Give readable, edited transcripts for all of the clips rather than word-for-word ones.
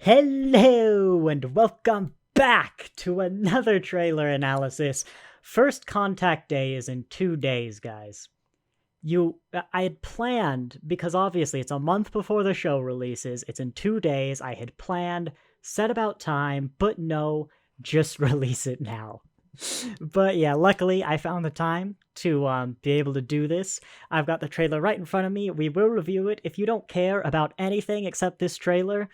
Hello and welcome back to another trailer analysis. First Contact Day is in 2 days, guys. I had planned, because obviously it's a month before the show releases, it's in 2 days, I had planned, set about time, but no, just release it now. But yeah, luckily I found the time to be able to do this. I've got the trailer right in front of me. We will review it. If you don't care about anything except this trailer,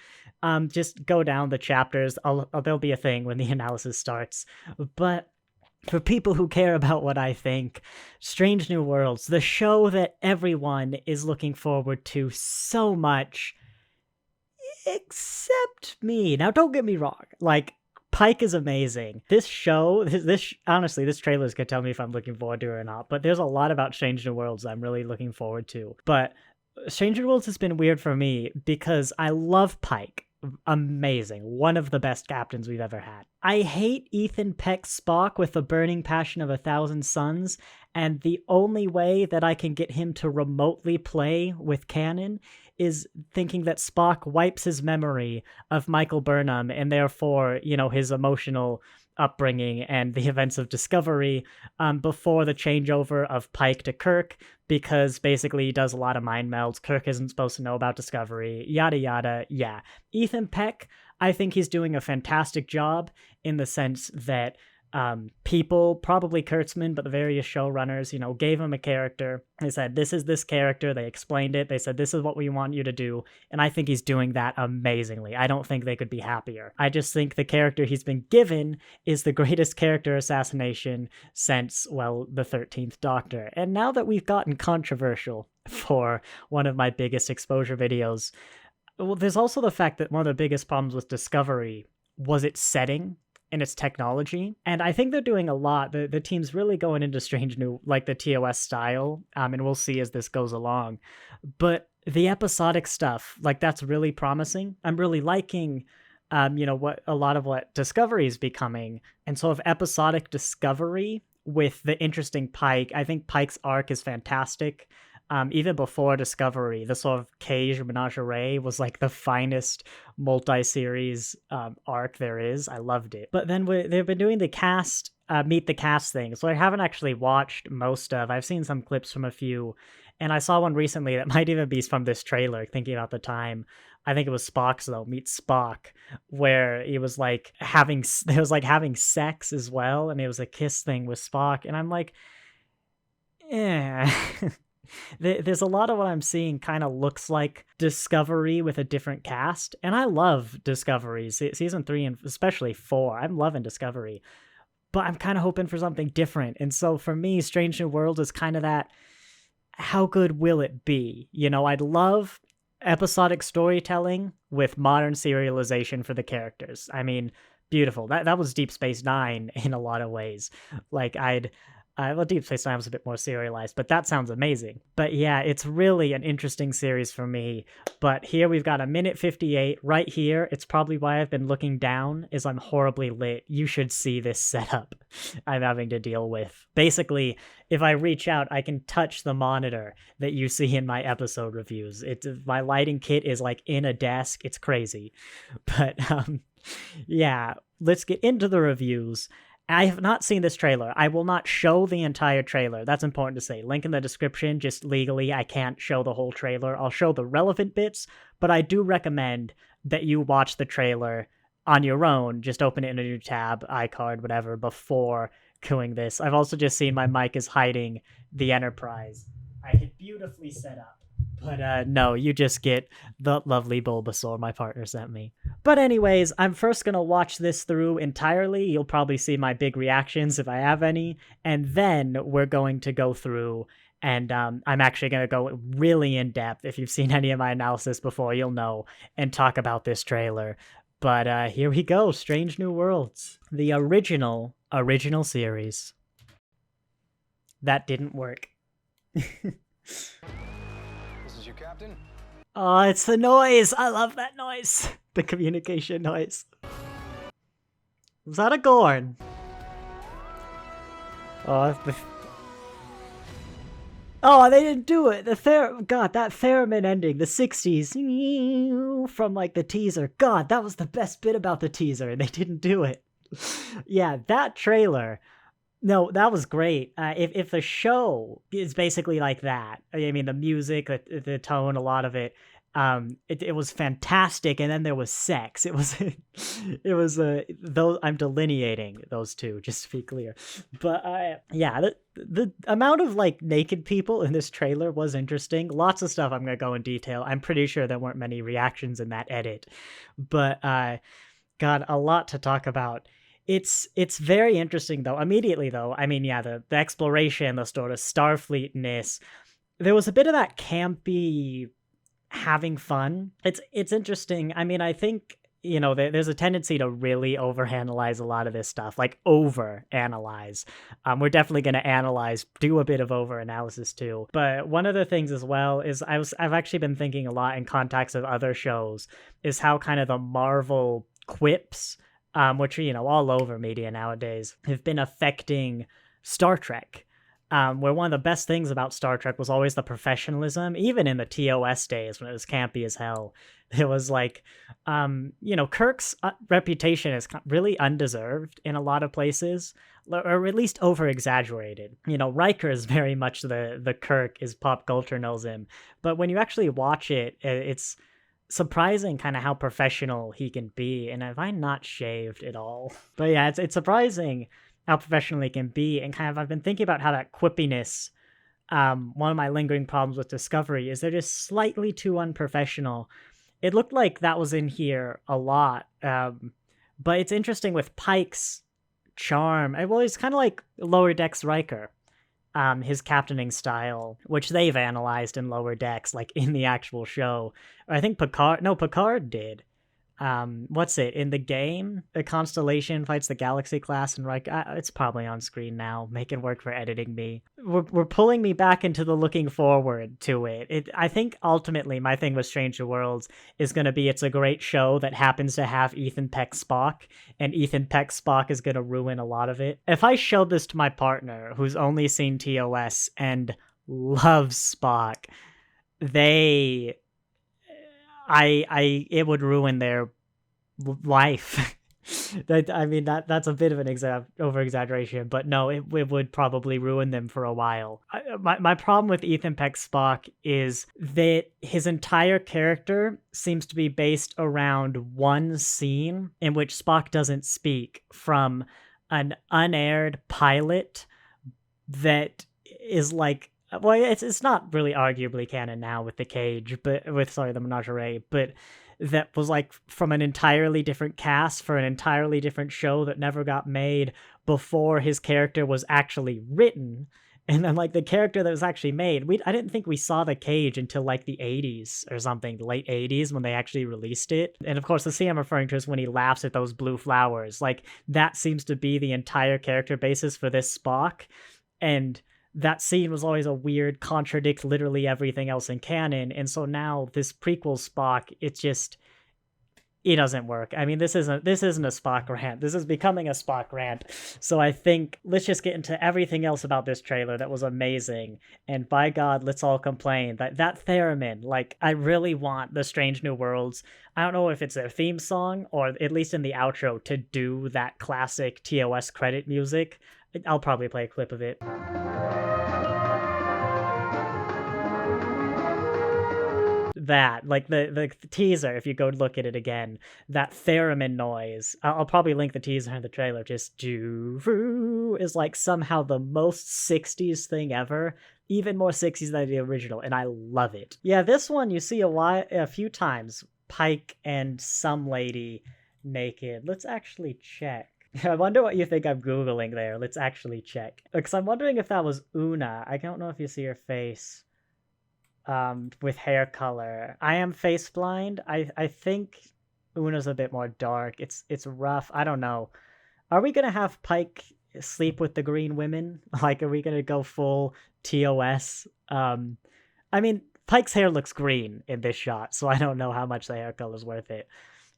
just go down the chapters. There'll be a thing when the analysis starts. But for people who care about what I think, Strange New Worlds, the show that everyone is looking forward to so much, except me. Now, don't get me wrong. Pike is amazing. This show, honestly, this trailer is going to tell me if I'm looking forward to it or not, but there's a lot about Strange New Worlds I'm really looking forward to. But Strange New Worlds has been weird for me because I love Pike. Amazing. One of the best captains we've ever had. I hate Ethan Peck's Spock with the burning passion of 1,000 suns, and the only way that I can get him to remotely play with canon is thinking that Spock wipes his memory of Michael Burnham and therefore, his emotional upbringing and the events of Discovery before the changeover of Pike to Kirk, because basically he does a lot of mind melds. Kirk isn't supposed to know about Discovery, yada yada. Yeah. Ethan Peck, I think he's doing a fantastic job in the sense that people, probably Kurtzman, but the various showrunners, gave him a character. They said, this is this character. They explained it. They said, this is what we want you to do. And I think he's doing that amazingly. I don't think they could be happier. I just think the character he's been given is the greatest character assassination since, well, the 13th Doctor. And now that we've gotten controversial for one of my biggest exposure videos, well, there's also the fact that one of the biggest problems with Discovery was its setting and its technology. And I think they're doing a lot. The team's really going into Strange New, like the TOS style, and we'll see as this goes along. But the episodic stuff, that's really promising. I'm really liking, what a lot of what Discovery is becoming. And so of episodic Discovery with the interesting Pike, I think Pike's arc is fantastic. Even before Discovery, the sort of Cage Menagerie was the finest multi-series arc there is. I loved it. But then they've been doing the cast, meet the cast thing. So I haven't actually watched most of. I've seen some clips from a few, and I saw one recently that might even be from this trailer, thinking about the time. I think it was Spock's though, Meet Spock, where he was having sex as well, and it was a kiss thing with Spock, and I'm like, yeah. There's a lot of what I'm seeing kind of looks like Discovery with a different cast, and I love Discovery. Season 3 and especially 4, I'm loving Discovery, but I'm kind of hoping for something different. And so for me, Strange New Worlds is kind of that, how good will it be? I'd love episodic storytelling with modern serialization for the characters. I mean, beautiful. That was Deep Space Nine in a lot of ways. Well, Deep Space Nine was a bit more serialized, but that sounds amazing. But yeah, it's really an interesting series for me. But here we've got a minute 58 right here. It's probably why I've been looking down, is I'm horribly lit. You should see this setup I'm having to deal with. Basically, if I reach out, I can touch the monitor that you see in my episode reviews. My lighting kit is in a desk. It's crazy. But yeah, let's get into the reviews. I have not seen this trailer. I will not show the entire trailer. That's important to say. Link in the description. Just legally, I can't show the whole trailer. I'll show the relevant bits, but I do recommend that you watch the trailer on your own. Just open it in a new tab, iCard, whatever, before doing this. I've also just seen my mic is hiding the Enterprise. I had beautifully set up. But no, you just get the lovely Bulbasaur my partner sent me. But anyways, I'm first going to watch this through entirely. You'll probably see my big reactions if I have any. And then we're going to go through, and I'm actually going to go really in depth. If you've seen any of my analysis before, you'll know, and talk about this trailer. But here we go, Strange New Worlds. The original series. That didn't work. Your captain? Oh, it's the noise. I love that noise. The communication noise. Was that a Gorn? Oh, Oh, they didn't do it. God, that theremin ending, the '60s from like the teaser. God, that was the best bit about the teaser, and they didn't do it. Yeah, that trailer. No, that was great. If the show is basically like that, I mean, the music, the tone, a lot of it, it was fantastic. And then there was sex. It was, it was those. I'm delineating those two, just to be clear. But yeah, the amount of like naked people in this trailer was interesting. Lots of stuff I'm gonna go in detail. I'm pretty sure there weren't many reactions in that edit, but got a lot to talk about. It's very interesting though. Immediately though, I mean, yeah, the exploration, the sort of Starfleetness. There was a bit of that campy having fun. It's interesting. I mean, I think there's a tendency to really overanalyze a lot of this stuff, like overanalyze. We're definitely going to analyze, do a bit of overanalysis too. But one of the things as well is I've actually been thinking a lot in context of other shows is how kind of the Marvel quips, which are all over media nowadays, have been affecting Star Trek. Where one of the best things about Star Trek was always the professionalism, even in the TOS days when it was campy as hell. It was like, Kirk's reputation is really undeserved in a lot of places, or at least over exaggerated. Riker is very much the Kirk as pop culture knows him. But when you actually watch it, it's surprising kind of how professional he can be. And have I not shaved at all? But yeah, it's surprising how professional he can be. And kind of, I've been thinking about how that quippiness, one of my lingering problems with Discovery is they're just slightly too unprofessional. It looked like that was in here a lot. But it's interesting with Pike's charm. Well, he's kind of like Lower Decks Riker. His captaining style, which they've analyzed in Lower Decks, like in the actual show. I think Picard did. What's it in the game? The Constellation fights the Galaxy class, and it's probably on screen now, making work for editing me. We're pulling me back into the looking forward to it. I think ultimately my thing with Strange New Worlds is going to be it's a great show that happens to have Ethan Peck Spock, and Ethan Peck Spock is going to ruin a lot of it. If I showed this to my partner, who's only seen TOS and loves Spock, it would ruin their life. That's a bit of an over exaggeration, but no, it would probably ruin them for a while. My problem with Ethan Peck Spock is that his entire character seems to be based around one scene in which Spock doesn't speak from an unaired pilot that is like, well, it's not really arguably canon now with the cage, but the Menagerie, but that was like from an entirely different cast for an entirely different show that never got made before his character was actually written. And then like the character that was actually made, I didn't think we saw the cage until like the 80s or something, the late 80s when they actually released it. And of course the scene I'm referring to is when he laughs at those blue flowers. Like that seems to be the entire character basis for this Spock. And that scene was always a weird contradict literally everything else in canon. And so now this prequel Spock, it doesn't work. I mean, this isn't a Spock rant. This is becoming a Spock rant. So I think let's just get into everything else about this trailer that was amazing. And by God, let's all complain that theremin, like I really want the Strange New Worlds. I don't know if it's their theme song or at least in the outro to do that classic TOS credit music. I'll probably play a clip of it. That like the teaser, if you go look at it again, that theremin noise, I'll probably link the teaser in the trailer, just is like somehow the most 60s thing ever, even more 60s than the original, and I love it. Yeah, this one you see a few times, Pike and some lady naked. Let's actually check. I wonder what you think I'm Googling there. Let's actually check, because I'm wondering if that was Una. I don't know if you see her face with hair color. I am face blind. I think Una's a bit more dark. It's rough. I don't know. Are we gonna have Pike sleep with the green women? Like, are we gonna go full TOS? I mean, Pike's hair looks green in this shot, so I don't know how much the hair color's worth it.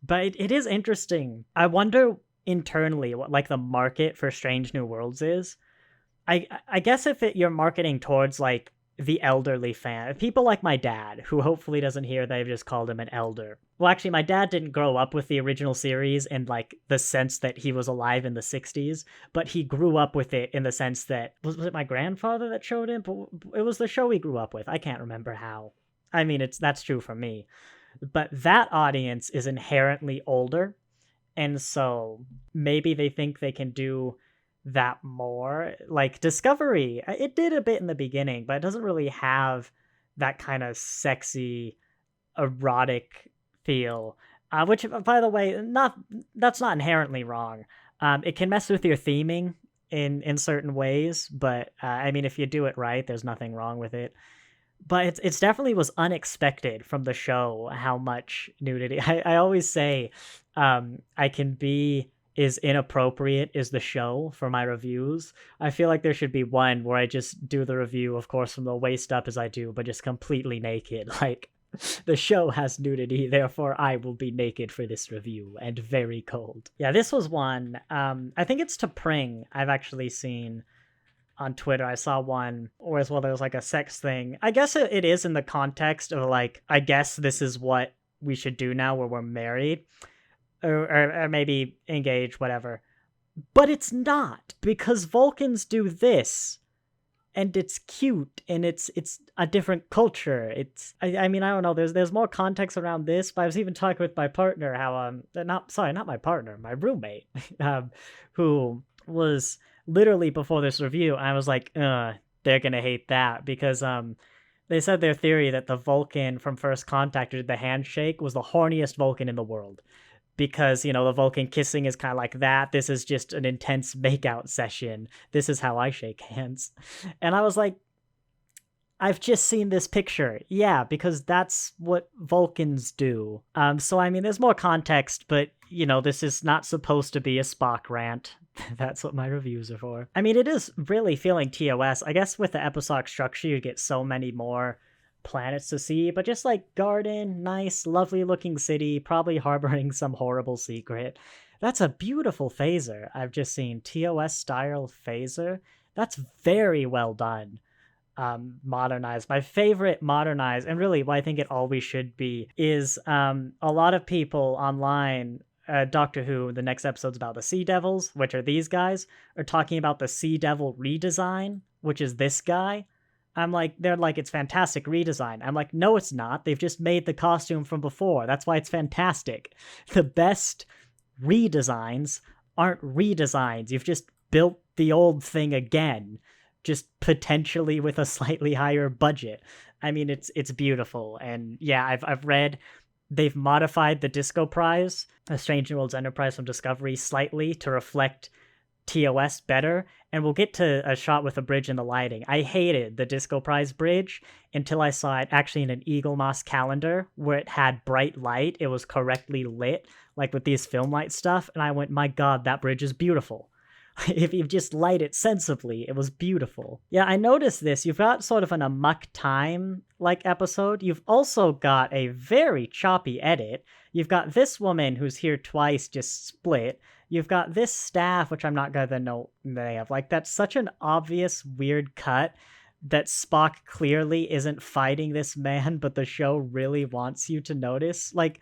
But it is interesting. I wonder internally what like the market for Strange New Worlds is. I guess if you're marketing towards like the elderly fan. People like my dad, who hopefully doesn't hear that I've just called him an elder. Well, actually, my dad didn't grow up with the original series in like the sense that he was alive in the 60s, but he grew up with it in the sense that was it my grandfather that showed him? But it was the show he grew up with. I can't remember how. I mean, that's true for me. But that audience is inherently older, and so maybe they think they can do that more. Like Discovery, it did a bit in the beginning, but it doesn't really have that kind of sexy, erotic feel. Which, by the way, that's not inherently wrong. It can mess with your theming in certain ways, but I mean, if you do it right, there's nothing wrong with it. But it's definitely was unexpected from the show how much nudity. I always say, I can be is inappropriate is the show for my reviews. I feel like there should be one where I just do the review, of course, from the waist up as I do, but just completely naked. Like, the show has nudity, therefore I will be naked for this review and very cold. Yeah, this was one. I think it's to Pring. I've actually seen on Twitter. I saw one or as well there was like a sex thing. I guess it is in the context of like, I guess this is what we should do now where we're married or maybe engaged, whatever. But it's not, because Vulcans do this and it's cute and it's a different culture. It's I mean, I don't know, there's more context around this, but I was even talking with my partner how not my partner, my roommate, who was literally before this review, I was like, they're gonna hate that because they said their theory that the Vulcan from First Contact who did the handshake was the horniest Vulcan in the world. Because, you know, the Vulcan kissing is kind of like that. This is just an intense makeout session. This is how I shake hands. And I was like, I've just seen this picture. Yeah, because that's what Vulcans do. So, I mean, there's more context, but, you know, this is not supposed to be a Spock rant. That's what my reviews are for. I mean, it is really feeling TOS. I guess with the episodic structure, you get so many more planets to see, but just like garden, nice, lovely looking city, probably harboring some horrible secret. That's a beautiful phaser. I've just seen TOS style phaser. That's very well done. Modernized. My favorite modernized, and really what I think it always should be, is a lot of people online, Doctor Who, the next episode's about the Sea Devils, which are these guys, are talking about the Sea Devil redesign, which is this guy. I'm like, they're like, it's fantastic redesign. I'm like, no, it's not. They've just made the costume from before. That's why it's fantastic. The best redesigns aren't redesigns. You've just built the old thing again, just potentially with a slightly higher budget. I mean, it's beautiful. And yeah, I've read they've modified the Disco Prize, a Strange New Worlds Enterprise from Discovery, slightly to reflect TOS better, and we'll get to a shot with a bridge and the lighting. I hated the Disco Prize bridge until I saw it actually in an Eagle Moss calendar where it had bright light. It was correctly lit, like with these film light stuff, and I went, my god, that bridge is beautiful. If you just light it sensibly, it was beautiful. Yeah, I noticed this. You've got sort of an Amok Time like episode. You've also got a very choppy edit. You've got this woman who's here twice just split. You've got this staff, which I'm not gonna know they have. Like, that's such an obvious weird cut that Spock clearly isn't fighting this man, but the show really wants you to notice. Like,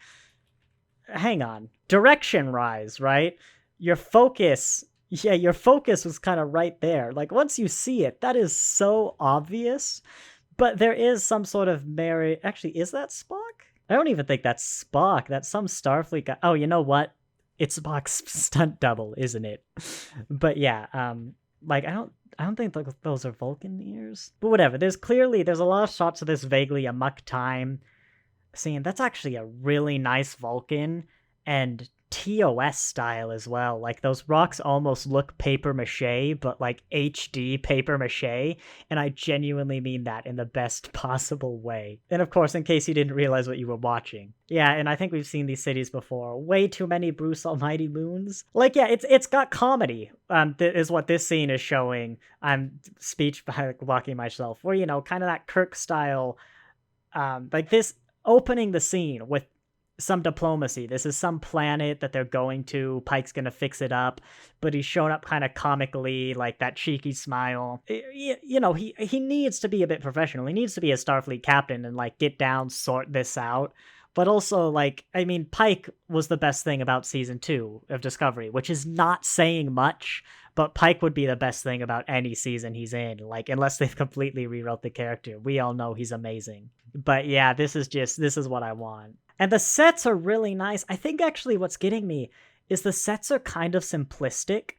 hang on. Direction rise, right? Your focus was kind of right there. Like, once you see it, that is so obvious. But there is some sort of merit. Actually, is that Spock? I don't even think that's Spock. That's some Starfleet guy. Oh, you know what? It's Spock's stunt double, isn't it? But yeah, like I don't think those are Vulcan ears. But whatever. There's a lot of shots of this vaguely Amok Time scene. That's actually a really nice Vulcan and TOS style as well. Like, those rocks almost look paper mache, but like HD paper mache, and I genuinely mean that in the best possible way. And of course, in case you didn't realize what you were watching. Yeah, and I think we've seen these cities before. Way too many Bruce Almighty moons. Like, yeah, it's got comedy. Is what this scene is showing. I'm speech by blocking myself. Where, you know, kind of that Kirk style, like this opening the scene with some diplomacy. This is some planet that they're going to. Pike's gonna fix it up, but he's shown up kind of comically, like that cheeky smile. You know, he needs to be a bit professional. He needs to be a Starfleet captain and like get down, sort this out. But also, like, I mean, Pike was the best thing about season 2 of Discovery, which is not saying much, but Pike would be the best thing about any season he's in, like, unless they've completely rewrote the character. We all know he's amazing. But yeah, this is what I want. And the sets are really nice. I think actually what's getting me is the sets are kind of simplistic.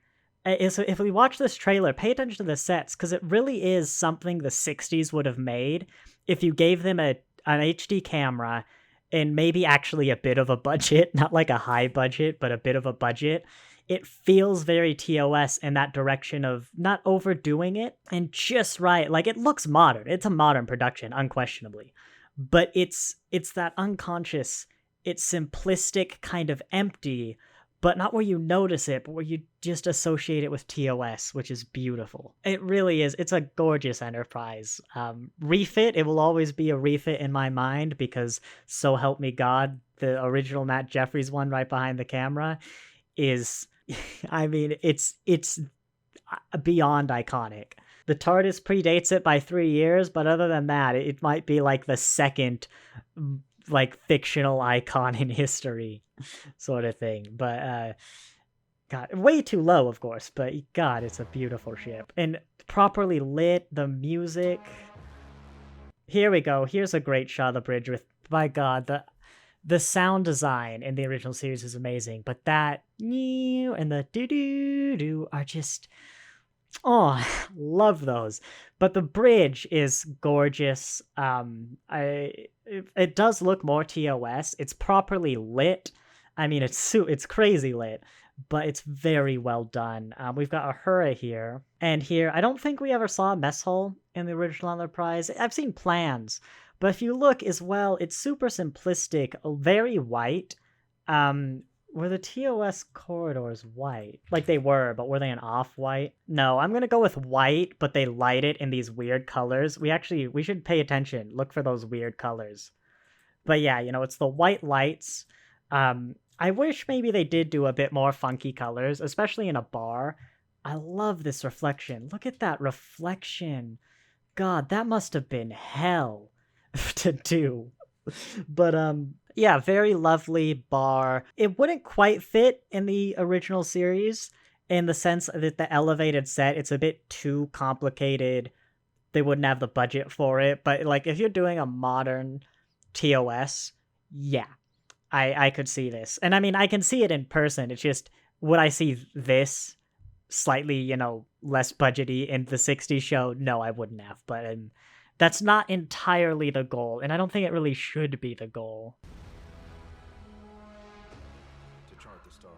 If we watch this trailer, pay attention to the sets, because it really is something the 60s would have made if you gave them an HD camera and maybe actually a bit of a budget, not like a high budget, but a bit of a budget. It feels very TOS in that direction of not overdoing it and just right. Like, it looks modern. It's a modern production, unquestionably. But it's that unconscious, it's simplistic, kind of empty, but not where you notice it, but where you just associate it with TOS, which is beautiful. It really is. It's a gorgeous Enterprise. Refit, it will always be a refit in my mind, because so help me God, the original Matt Jeffries one right behind the camera is, I mean, it's beyond iconic. The TARDIS predates it by 3 years, but other than that, it might be like the second like fictional icon in history sort of thing. But God, way too low, of course, but God, it's a beautiful ship. And properly lit, the music. Here we go. Here's a great shot of the bridge with, by God, the sound design in the original series is amazing, but that and the do-do-do are just, oh, love those. But the bridge is gorgeous. It does look more TOS. It's properly lit. I mean, it's crazy lit, but it's very well done. We've got Uhura here, and here I don't think we ever saw a mess hall in the original Enterprise. I've seen plans, but if you look as well, it's super simplistic, very white. Were the TOS corridors white? Like they were, but were they an off-white? No, I'm gonna go with white, but they light it in these weird colors. We should pay attention. Look for those weird colors. But yeah, you know, it's the white lights. I wish maybe they did do a bit more funky colors, especially in a bar. I love this reflection. Look at that reflection. God, that must have been hell to do. But yeah, very lovely bar. It wouldn't quite fit in the original series in the sense that the elevated set, it's a bit too complicated. They wouldn't have the budget for it. But like, if you're doing a modern TOS, yeah, I could see this. And I mean, I can see it in person. It's just, would I see this slightly, you know, less budgety in the 60s show? No, I wouldn't have. But that's not entirely the goal, and I don't think it really should be the goal. To chart the stars.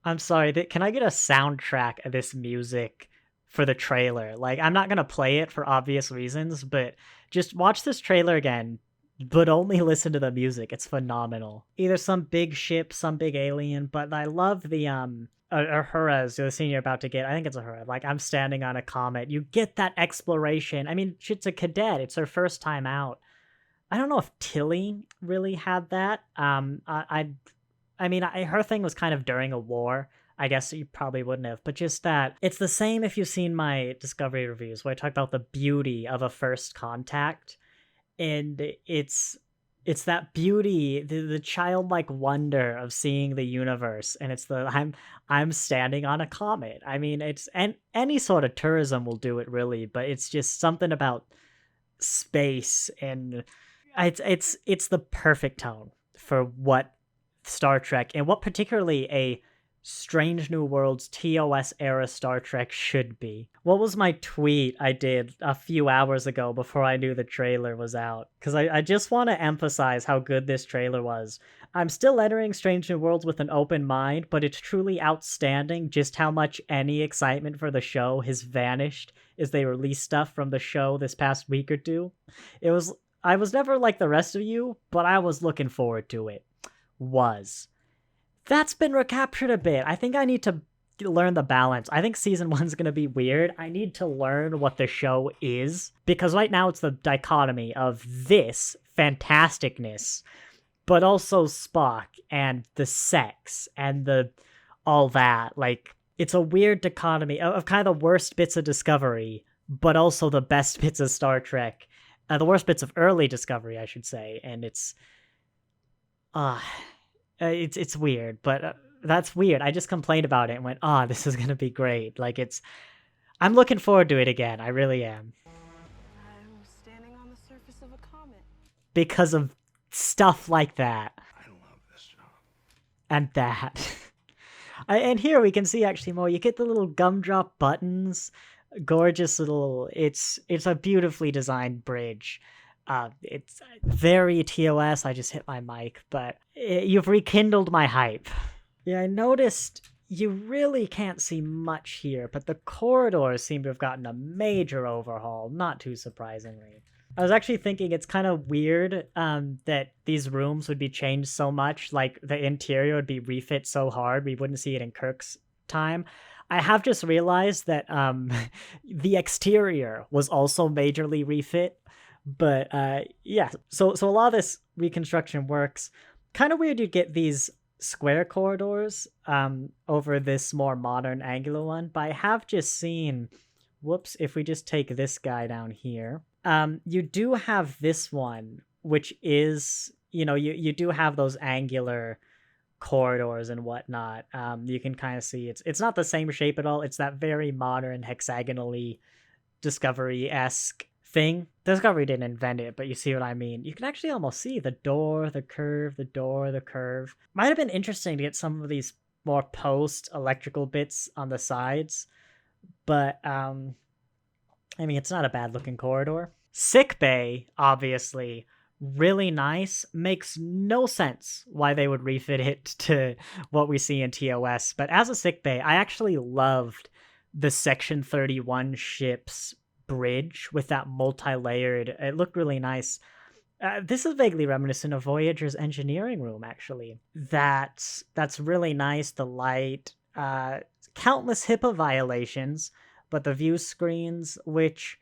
I'm sorry, can I get a soundtrack of this music for the trailer? Like, I'm not gonna play it for obvious reasons, but just watch this trailer again, but only listen to the music. It's phenomenal. Either some big ship, some big alien, but I love the Uhura is the scene you're about to get. I think it's Uhura. Like, I'm standing on a comet. You get that exploration. I mean, she's a cadet. It's her first time out. I don't know if Tilly really had that. I mean, her thing was kind of during a war. I guess you probably wouldn't have. But just that. It's the same if you've seen my Discovery reviews where I talk about the beauty of a first contact. And it's that beauty, the childlike wonder of seeing the universe, and it's I'm standing on a comet. I mean, any sort of tourism will do it really, but it's just something about space, and it's the perfect tone for what Star Trek and what particularly a Strange New Worlds TOS era Star Trek should be. What was my tweet I did a few hours ago before I knew the trailer was out? Because I just want to emphasize how good this trailer was. I'm still entering Strange New Worlds with an open mind, but it's truly outstanding just how much any excitement for the show has vanished as they release stuff from the show this past week or two. I was never like the rest of you, but I was looking forward to it. That's been recaptured a bit. I think I need to learn the balance. I think season 1's going to be weird. I need to learn what the show is, because right now it's the dichotomy of this fantasticness, but also Spock and the sex and the all that. Like, it's a weird dichotomy of kind of the worst bits of Discovery, but also the best bits of Star Trek. The worst bits of early Discovery, I should say, and uh, it's weird, but that's weird. I just complained about it and went, this is gonna be great. Like, I'm looking forward to it again. I really am. I'm standing on the surface of a comet. Because of stuff like that. I love this job. And that. And here we can see actually more. You get the little gumdrop buttons. Gorgeous little. It's a beautifully designed bridge. It's very TOS. I just hit my mic, but you've rekindled my hype. Yeah, I noticed you really can't see much here, but the corridors seem to have gotten a major overhaul, not too surprisingly. I was actually thinking it's kind of weird that these rooms would be changed so much, like the interior would be refit so hard we wouldn't see it in Kirk's time. I have just realized that the exterior was also majorly refit, but yeah, so a lot of this reconstruction works. Kind of weird you'd get these square corridors over this more modern angular one, but I have just seen, whoops, if we just take this guy down here, you do have this one, which is, you do have those angular corridors and whatnot. You can kind of see it's not the same shape at all. It's that very modern hexagonally Discovery-esque thing. Discovery didn't invent it, but you see what I mean. You can actually almost see the door, the curve, the door, the curve. Might have been interesting to get some of these more post electrical bits on the sides, but I mean, it's not a bad looking corridor. Sick bay, obviously, really nice. Makes no sense why they would refit it to what we see in TOS, but as a sick bay, I actually loved the Section 31 ship's bridge with that multi-layered. It looked really nice. This is vaguely reminiscent of Voyager's engineering room, actually. That's really nice. The light, countless HIPAA violations, but the view screens, which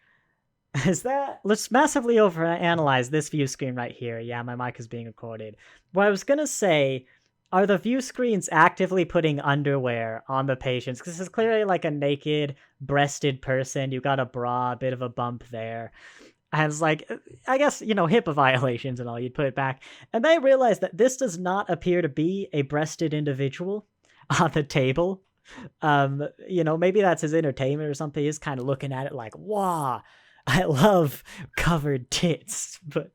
is that? Let's massively overanalyze this view screen right here. Yeah, my mic is being recorded. What I was gonna say, are the view screens actively putting underwear on the patients? Because this is clearly like a naked, breasted person. You got a bra, a bit of a bump there. And it's like, I guess, HIPAA violations and all, you'd put it back. And then I realized that this does not appear to be a breasted individual on the table. Maybe that's his entertainment or something. He's kind of looking at it like, wow, I love covered tits. But,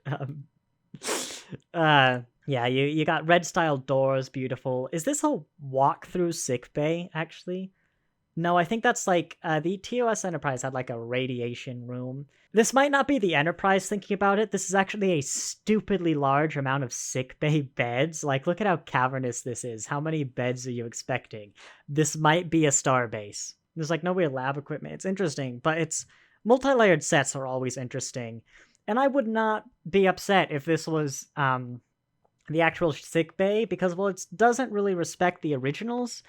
yeah, you got red style doors, beautiful. Is this a walk-through sick bay, actually? No, I think that's like, the TOS Enterprise had like a radiation room. This might not be the Enterprise thinking about it. This is actually a stupidly large amount of sick bay beds. Like, look at how cavernous this is. How many beds are you expecting? This might be a starbase. There's like no real lab equipment. It's interesting, but it's multi-layered sets are always interesting. And I would not be upset if this was, the actual sick bay, because, well, it doesn't really respect the originals.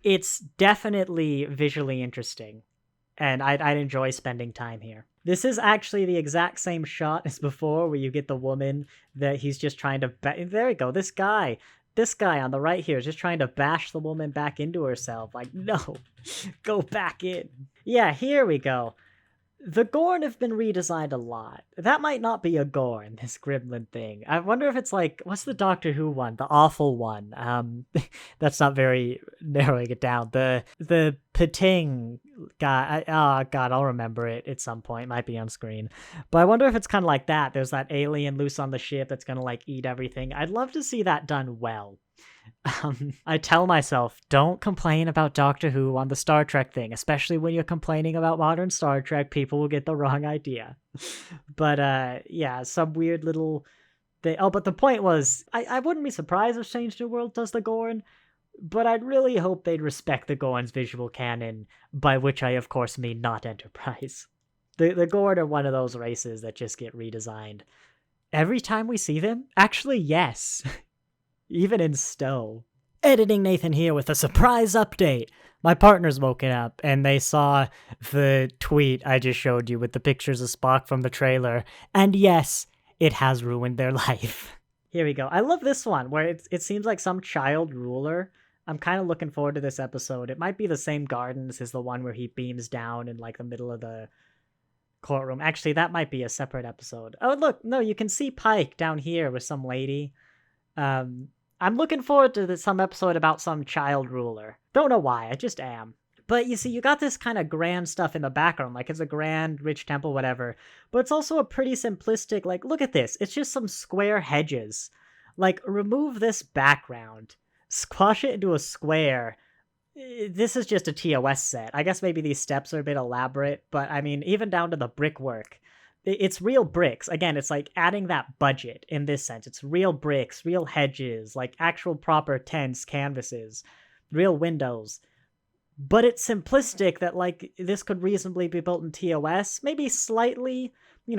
It's definitely visually interesting, and I'd enjoy spending time here. This is actually the exact same shot as before, where you get the woman that he's just trying to... There we go, this guy on the right here is just trying to bash the woman back into herself. Like, no, go back in. Yeah, here we go. The Gorn have been redesigned a lot. That might not be a Gorn, this Gremlin thing. I wonder if it's like, what's the Doctor Who one? The awful one. That's not very narrowing it down. The Pating guy. Oh, God, I'll remember it at some point. It might be on screen. But I wonder if it's kind of like that. There's that alien loose on the ship that's going to, like, eat everything. I'd love to see that done well. I tell myself, don't complain about Doctor Who on the Star Trek thing, especially when you're complaining about modern Star Trek. People will get the wrong idea. But yeah, some weird little thing. Oh, but the point was, I wouldn't be surprised if Strange New World does the Gorn, but I'd really hope they'd respect the Gorn's visual canon, by which I of course mean not Enterprise. The Gorn are one of those races that just get redesigned every time we see them. Actually, yes. Even in Stowe. Editing Nathan here with a surprise update. My partner's woken up and they saw the tweet I just showed you with the pictures of Spock from the trailer. And yes, it has ruined their life. Here we go. I love this one where it seems like some child ruler. I'm kind of looking forward to this episode. It might be the same gardens as the one where he beams down in like the middle of the courtroom. Actually, that might be a separate episode. Oh, look, no, you can see Pike down here with some lady. I'm looking forward to some episode about some child ruler. Don't know why, I just am. But you see, you got this kind of grand stuff in the background, like it's a grand, rich temple, whatever. But it's also a pretty simplistic, like, look at this. It's just some square hedges. Like, remove this background, squash it into a square. This is just a TOS set. I guess maybe these steps are a bit elaborate, but I mean, even down to the brickwork. It's real bricks. Again, it's like adding that budget in this sense. It's real bricks, real hedges, like actual proper tents, canvases, real windows. But it's simplistic that like this could reasonably be built in TOS, maybe slightly,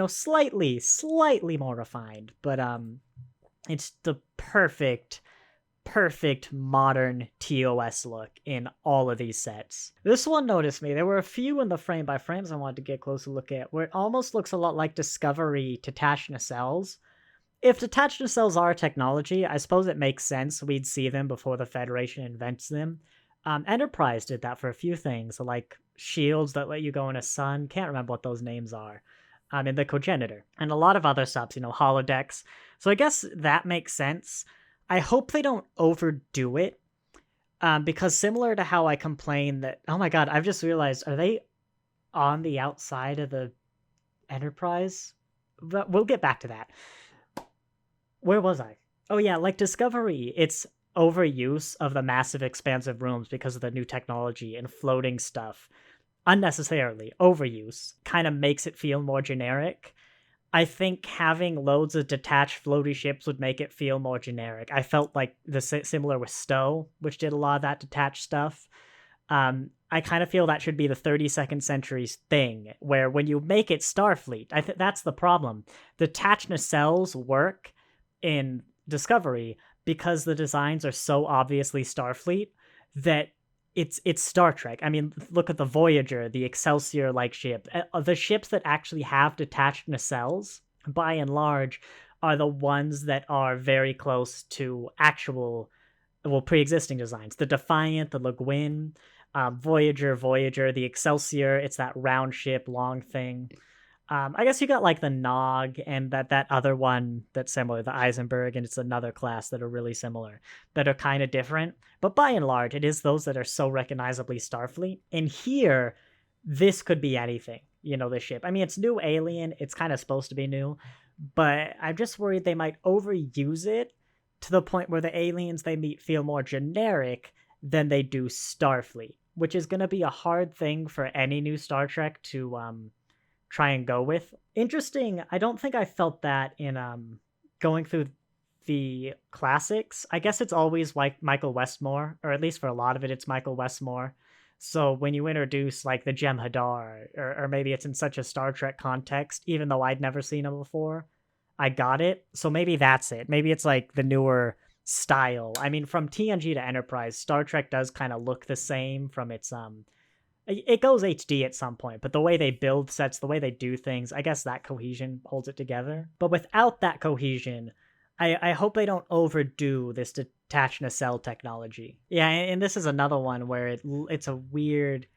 slightly more refined, but it's the perfect modern TOS look in all of these sets. This one noticed me. There were a few in the frame by frames I wanted to get a closer look at where it almost looks a lot like Discovery detached nacelles. If detached nacelles are technology, I suppose it makes sense we'd see them before the Federation invents them. Enterprise did that for a few things, like shields that let you go in a sun. Can't remember what those names are. In the Cogenitor. And a lot of other subs, holodecks. So I guess that makes sense. I hope they don't overdo it. Because similar to how I complain that... Oh my god, I've just realized, are they on the outside of the Enterprise? But we'll get back to that. Where was I? Oh yeah, like Discovery, it's overuse of the massive expansive rooms because of the new technology and floating stuff. Unnecessarily, overuse, kind of makes it feel more generic. I think having loads of detached floaty ships would make it feel more generic. I felt like similar with Stowe, which did a lot of that detached stuff. I kind of feel that should be the 32nd century's thing, where when you make it Starfleet, I think that's the problem. Detached nacelles work in Discovery because the designs are so obviously Starfleet that it's Star Trek. I mean, look at the Voyager, the Excelsior-like ship. The ships that actually have detached nacelles, by and large, are the ones that are very close to actual, pre-existing designs. The Defiant, the Le Guin, Voyager, the Excelsior, it's that round ship, long thing. I guess you got like the Nog and that other one that's similar, the Eisenberg, and it's another class that are really similar, that are kind of different. But by and large, it is those that are so recognizably Starfleet. And here, this could be anything, this ship. I mean, it's new Alien, it's kind of supposed to be new, but I'm just worried they might overuse it to the point where the aliens they meet feel more generic than they do Starfleet, which is going to be a hard thing for any new Star Trek to try and go with. Interesting, I don't think I felt that in going through the classics. I guess it's always like Michael Westmore, or at least for a lot of it, it's Michael Westmore. So when you introduce like the Jem'Hadar, or maybe it's in such a Star Trek context, even though I'd never seen him before, I got it. So maybe that's it. Maybe it's like the newer style. I mean, from TNG to Enterprise, Star Trek does kind of look the same from its it goes HD at some point, but the way they build sets, the way they do things, I guess that cohesion holds it together. But without that cohesion, I hope they don't overdo this detached nacelle technology. Yeah, and this is another one where it's a weird...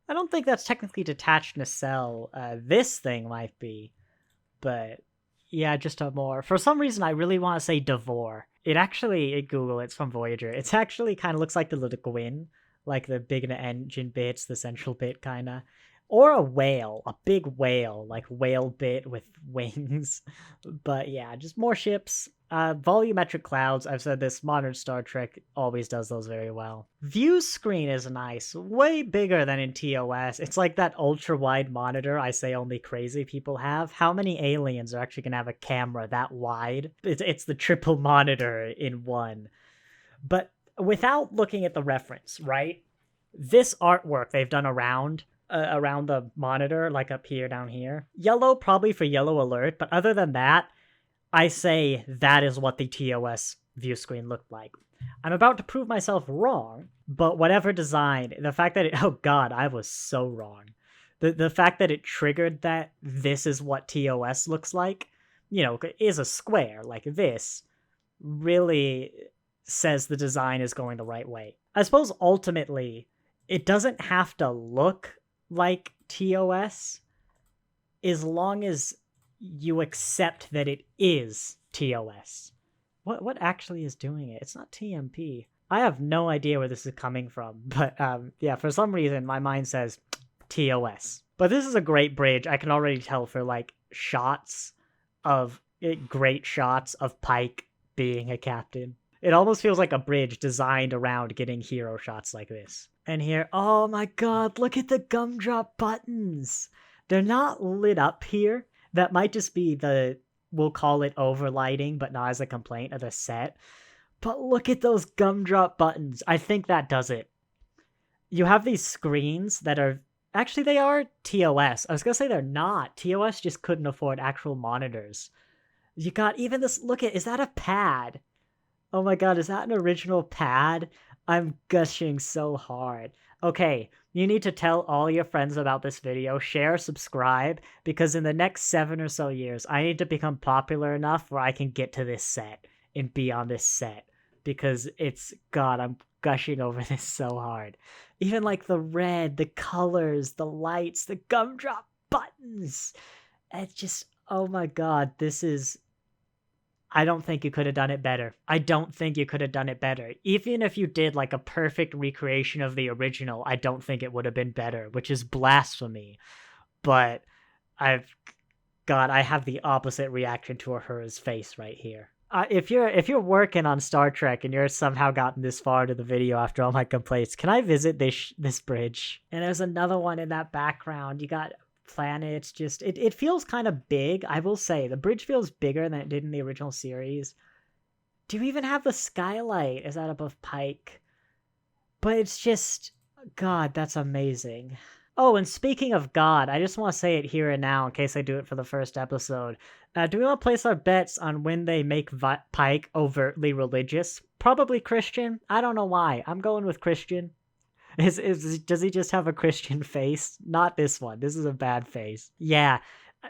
I don't think that's technically detached nacelle. This thing might be, but yeah, just a more... For some reason, I really want to say Devore. Google, it's from Voyager. It's actually kind of looks like the Le Guin, like the big engine bits, the central bit kind of. Or a whale, a big whale, like whale bit with wings. But yeah, just more ships. Volumetric clouds, I've said this, modern Star Trek always does those very well. View screen is nice, way bigger than in TOS. It's like that ultra-wide monitor I say only crazy people have. How many aliens are actually going to have a camera that wide? It's the triple monitor in one. But without looking at the reference, right? This artwork they've done around the monitor, like up here, down here. Yellow, probably for yellow alert, but other than that, I say that is what the TOS view screen looked like. I'm about to prove myself wrong, but whatever design, the fact that oh god, I was so wrong. The fact that it triggered that this is what TOS looks like is a square like this, really says the design is going the right way. I suppose ultimately, it doesn't have to look like TOS as long as you accept that it is TOS. What actually is doing it? It's not TMP. I have no idea where this is coming from, but yeah, for some reason my mind says TOS. But this is a great bridge. I can already tell for like great shots of Pike being a captain. It almost feels like a bridge designed around getting hero shots like this. And here, oh my god, look at the gumdrop buttons. They're not lit up here. That might just be we'll call it overlighting, but not as a complaint of the set. But look at those gumdrop buttons. I think that does it. You have these screens that are, actually they are TOS. I was gonna say they're not. TOS just couldn't afford actual monitors. You got even this, is that a pad? Oh my god, is that an original pad? I'm gushing so hard. Okay, you need to tell all your friends about this video, share, subscribe, because in the next 7 or so years, I need to become popular enough where I can get to this set and be on this set. Because God, I'm gushing over this so hard. Even like the red, the colors, the lights, the gumdrop buttons. It's just, oh my god, I don't think you could have done it better. I don't think you could have done it better. Even if you did like a perfect recreation of the original, I don't think it would have been better, which is blasphemy. But I have the opposite reaction to Uhura's face right here. If you're working on Star Trek and you're somehow gotten this far into the video after all my complaints, can I visit this bridge? And there's another one in that background. You got planets. Just it feels kind of big. I will say the bridge feels bigger than it did in the original series. Do you even have the skylight? Is that above Pike? But it's just, God, that's amazing. Oh, and speaking of God, I just want to say it here and now in case I do it for the first episode. Do we want to place our bets on when they make Pike overtly religious? Probably Christian. I don't know why. I'm going with Christian. Does he just have a Christian face? Not this one. This is a bad face. Yeah,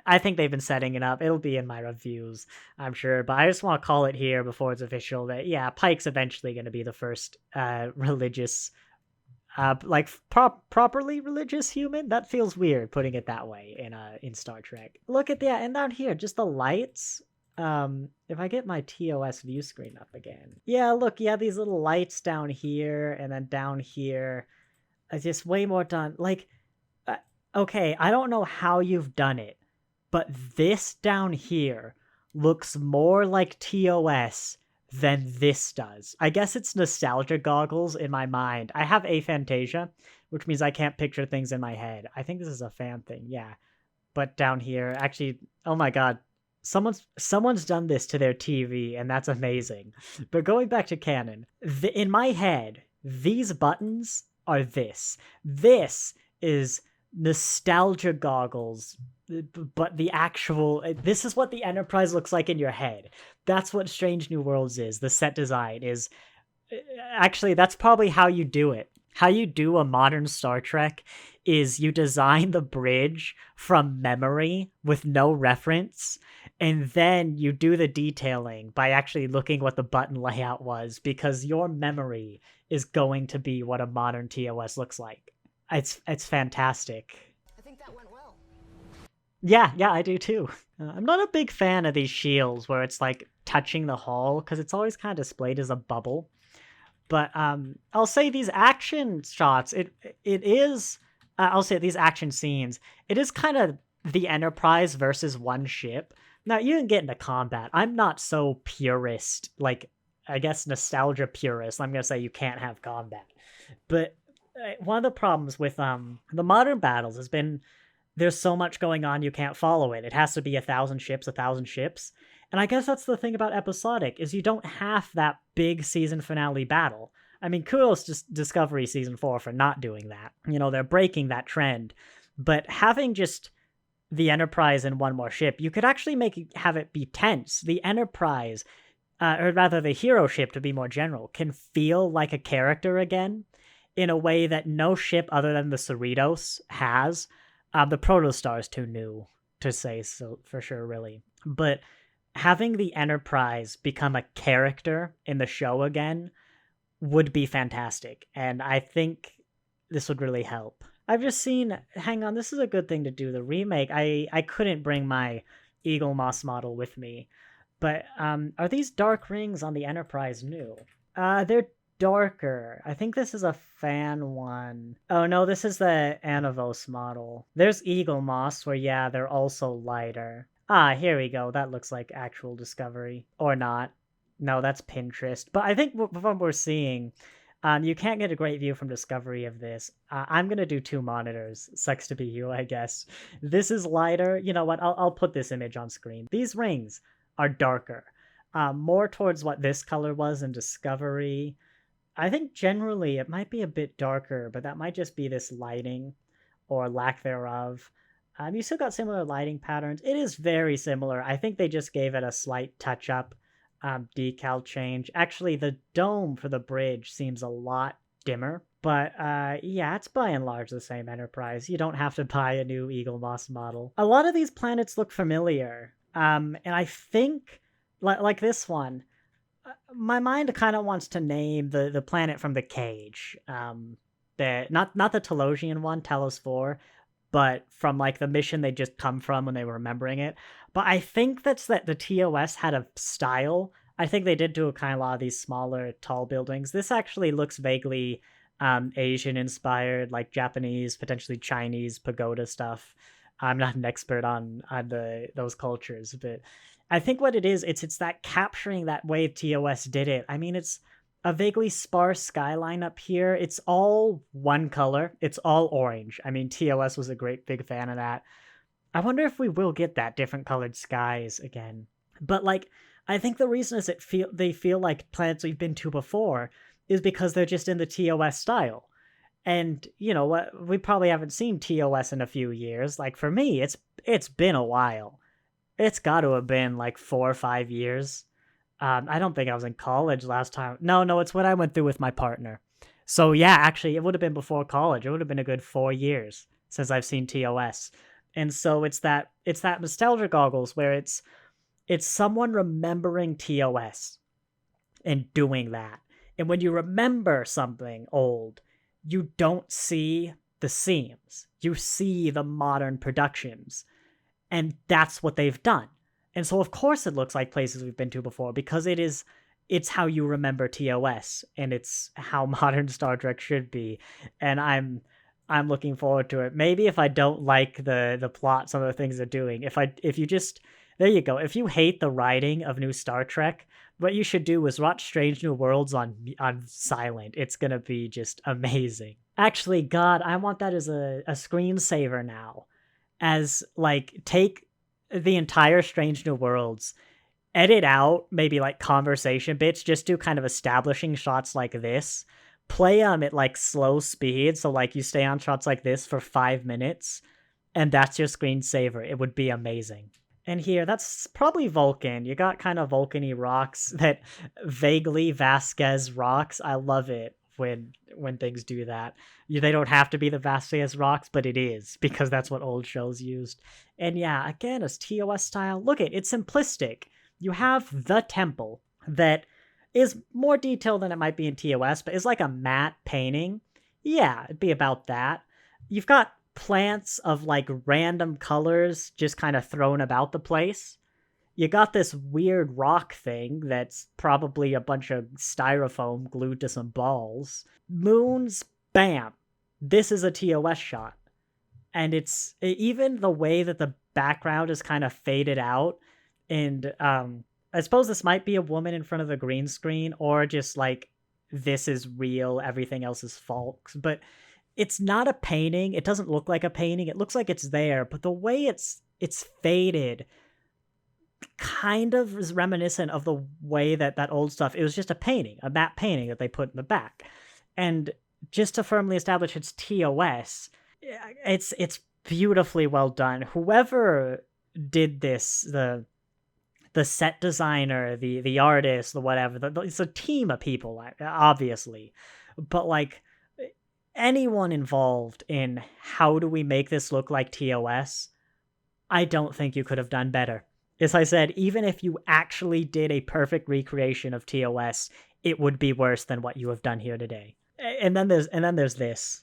I think they've been setting it up. It'll be in my reviews, I'm sure. But I just want to call it here before it's official that, yeah, Pike's eventually going to be the first religious, properly religious human. That feels weird putting it that way in Star Trek. Look at that, and down here, just the lights. If I get my TOS view screen up again. Yeah, look, you have these little lights down here, and then down here. It's just way more done. Like, okay, I don't know how you've done it, but this down here looks more like TOS than this does. I guess it's nostalgia goggles in my mind. I have aphantasia, which means I can't picture things in my head. I think this is a fan thing, yeah. But down here, actually, oh my god, someone's done this to their TV, and that's amazing. But going back to canon, in my head, these buttons are this. This is nostalgia goggles, but this is what the Enterprise looks like in your head. That's what Strange New Worlds is. The set design is, actually, that's probably how you do it. How you do a modern Star Trek is you design the bridge from memory with no reference, and then you do the detailing by actually looking what the button layout was, because your memory is going to be what a modern TOS looks like. It's fantastic. I think that went well. Yeah, I do too. I'm not a big fan of these shields where it's like touching the hull, because it's always kind of displayed as a bubble. But I'll say these action shots, I'll say these action scenes, it is kind of the Enterprise versus one ship. Now, you can get into combat. I'm not so purist, like, I guess nostalgia purist. I'm going to say you can't have combat. But one of the problems with the modern battles has been there's so much going on you can't follow it. It has to be 1,000 ships. And I guess that's the thing about episodic, is you don't have that big season finale battle. I mean, kudos to Discovery Season 4 for not doing that. You know, they're breaking that trend. But having just the Enterprise and one more ship, you could actually have it be tense. The Enterprise, or rather the hero ship to be more general, can feel like a character again in a way that no ship other than the Cerritos has. The Protostar is too new to say so for sure, really. But having the Enterprise become a character in the show again would be fantastic. And I think this would really help. I've just seen, hang on, this is a good thing to do. The remake, I couldn't bring my Eagle Moss model with me. But are these dark rings on the Enterprise new? They're darker. I think this is a fan one. Oh no, this is the Anavos model. There's Eagle Moss, where yeah, they're also lighter. Ah, here we go. That looks like actual Discovery. Or not. No, that's Pinterest. But I think from what we're seeing, you can't get a great view from Discovery of this. I'm gonna do two monitors. Sucks to be you, I guess. This is lighter. You know what? I'll put this image on screen. These rings are darker, more towards what this color was in Discovery. I think generally it might be a bit darker, but that might just be this lighting or lack thereof. You still got similar lighting patterns. It is very similar. I think they just gave it a slight touch up, decal change. Actually, the dome for the bridge seems a lot dimmer. But yeah, it's by and large the same Enterprise. You don't have to buy a new Eagle Moss model. A lot of these planets look familiar. And I think, like this one, my mind kind of wants to name the planet from The Cage. Not the Telosian one, Telos 4, but from like the mission they just come from when they were remembering it. But I think that's that the TOS had a style. I think they did do a kind of lot of these smaller, tall buildings. This actually looks vaguely Asian inspired, like Japanese, potentially Chinese pagoda stuff. I'm not an expert on those cultures, but I think what it is, it's that capturing that way TOS did it. I mean, it's a vaguely sparse skyline up here. It's all one color. It's all orange. I mean, TOS was a great big fan of that. I wonder if we will get that different colored skies again. But like, I think the reason is they feel like planets we've been to before is because they're just in the TOS style. And you know what? We probably haven't seen TOS in a few years. Like for me, it's been a while. It's got to have been like 4 or 5 years. I don't think I was in college last time. No, it's what I went through with my partner. So yeah, actually, it would have been before college. It would have been a good 4 years since I've seen TOS. And so it's that nostalgia goggles where it's someone remembering TOS and doing that. And when you remember something old, you don't see the seams. You see the modern productions. And that's what they've done. And so of course it looks like places we've been to before, because it's how you remember TOS, and it's how modern Star Trek should be. And I'm looking forward to it. Maybe if I don't like the plot, some of the things they're doing, if you just, there you go. If you hate the writing of new Star Trek, what you should do is watch Strange New Worlds on silent. It's gonna be just amazing. Actually, God, I want that as a screensaver now. As like, take the entire Strange New Worlds, edit out maybe like conversation bits, just do kind of establishing shots like this, play them at like slow speed, so like you stay on shots like this for 5 minutes, and that's your screensaver. It would be amazing. And here, that's probably Vulcan. You got kind of Vulcan-y rocks, that vaguely Vasquez rocks. I love it when things do that. They don't have to be the Vasquez rocks, but it is, because that's what old shows used. And yeah, again, it's TOS style. Look, it's simplistic. You have the temple that is more detailed than it might be in TOS, but is like a matte painting. Yeah, it'd be about that. You've got plants of like random colors just kind of thrown about the place. You got this weird rock thing that's probably a bunch of styrofoam glued to some balls. Moons, bam. This is a TOS shot. And it's even the way that the background is kind of faded out. And I suppose this might be a woman in front of the green screen, or just like, this is real, everything else is false. But it's not a painting. It doesn't look like a painting. It looks like it's there, but the way it's faded kind of is reminiscent of the way that old stuff, it was just a painting, a matte painting that they put in the back. And just to firmly establish its TOS, it's beautifully well done. Whoever did this, the set designer, the artist, the whatever, it's a team of people, obviously. But like, anyone involved in how do we make this look like TOS, I don't think you could have done better. As I said, even if you actually did a perfect recreation of TOS, it would be worse than what you have done here today. And then there's this.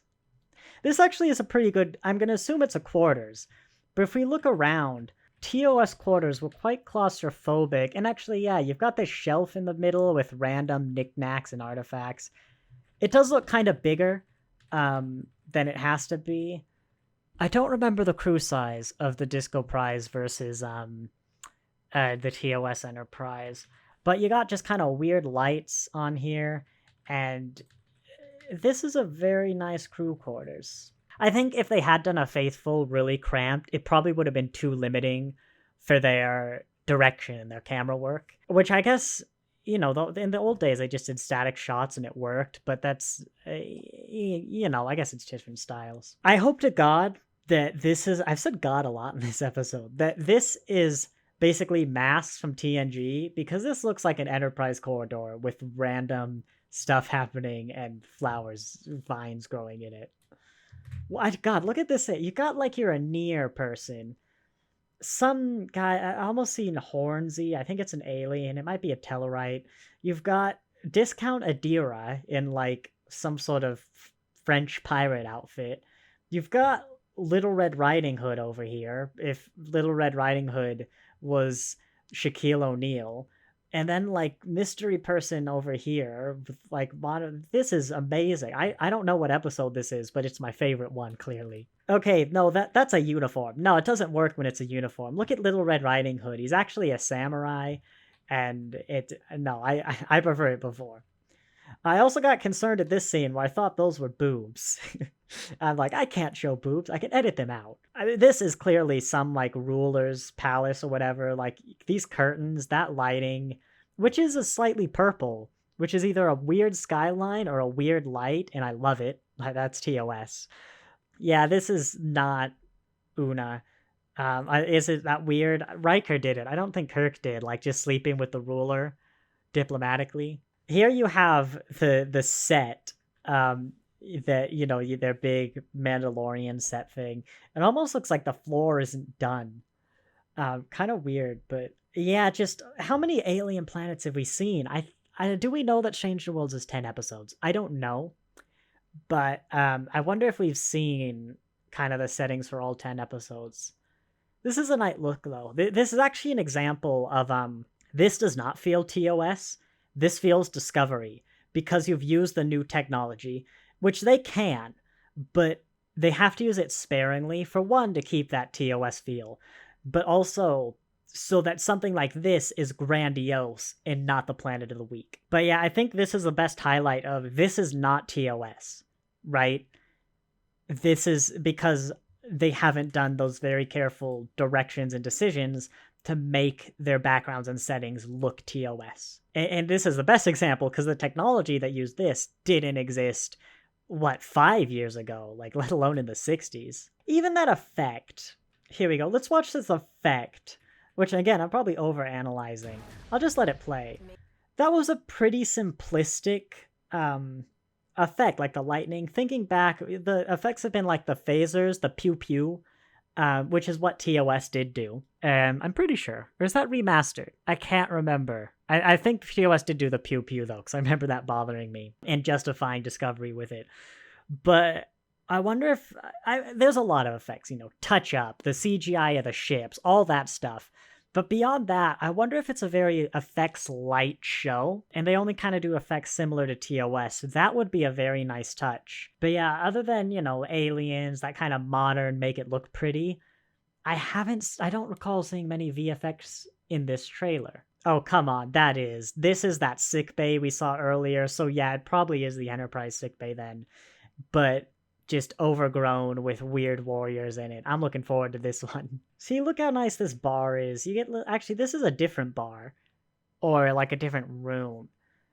This actually is a pretty good, I'm going to assume it's a quarters. But if we look around, TOS quarters were quite claustrophobic. And actually, yeah, you've got this shelf in the middle with random knickknacks and artifacts. It does look kind of bigger than it has to be. I don't remember the crew size of the Disco Prize versus the TOS Enterprise. But you got just kind of weird lights on here. And this is a very nice crew quarters. I think if they had done a faithful, really cramped, it probably would have been too limiting for their direction and their camera work. Which I guess, in the old days, they just did static shots and it worked. But that's, I guess it's different styles. I hope to God that this is, I've said God a lot in this episode, that this is basically masks from TNG, because this looks like an Enterprise corridor with random stuff happening and flowers, vines growing in it. God, look at this. You got like you're a near person. Some guy, I almost seen Hornsey. I think it's an alien. It might be a Tellarite. You've got Discount Adira in like some sort of French pirate outfit. You've got Little Red Riding Hood over here. If Little Red Riding Hood was Shaquille O'Neal. And then like mystery person over here with like modern. This is amazing. I don't know what episode this is, but it's my favorite one, clearly. Okay, no, that's a uniform. No, it doesn't work when it's a uniform. Look at Little Red Riding Hood. He's actually a samurai, and I prefer it before. I also got concerned at this scene where I thought those were boobs. I'm like, I can't show boobs. I can edit them out. This is clearly some like ruler's palace or whatever. Like these curtains, that lighting, which is a slightly purple, which is either a weird skyline or a weird light, and I love it. That's TOS. Yeah, this is not Una. Is it that weird? Riker did it. I don't think Kirk did. Like just sleeping with the ruler diplomatically. Here you have the set, that their big Mandalorian set thing. It almost looks like the floor isn't done. Kind of weird, but yeah, just how many alien planets have we seen? I do we know that Strange New Worlds is 10 episodes? I don't know, but I wonder if we've seen kind of the settings for all 10 episodes. This is a nice look though. This is actually an example of this does not feel TOS. This feels Discovery, because you've used the new technology, which they can, but they have to use it sparingly, for one, to keep that TOS feel, but also so that something like this is grandiose and not the Planet of the Week. But yeah, I think this is the best highlight of this is not TOS, right? This is because they haven't done those very careful directions and decisions to make their backgrounds and settings look TOS. And this is the best example because the technology that used this didn't exist, 5 years ago, like let alone in the 60s. Even that effect, here we go. Let's watch this effect, which again, I'm probably overanalyzing. I'll just let it play. That was a pretty simplistic effect, like the lightning. Thinking back, the effects have been like the phasers, the pew pew, which is what TOS did do. I'm pretty sure. Or is that remastered? I can't remember. I think TOS did do the pew pew though, because I remember that bothering me and justifying Discovery with it. But I wonder if there's a lot of effects, touch up, the CGI of the ships, all that stuff. But beyond that, I wonder if it's a very effects light show and they only kind of do effects similar to TOS. That would be a very nice touch. But yeah, other than, aliens, that kind of modern, make it look pretty, I don't recall seeing many VFX in this trailer. Oh, come on, this is that sickbay we saw earlier. So yeah, it probably is the Enterprise sickbay then. But just overgrown with weird warriors in it. I'm looking forward to this one. See, look how nice this bar is. Actually, this is a different bar. Or like a different room.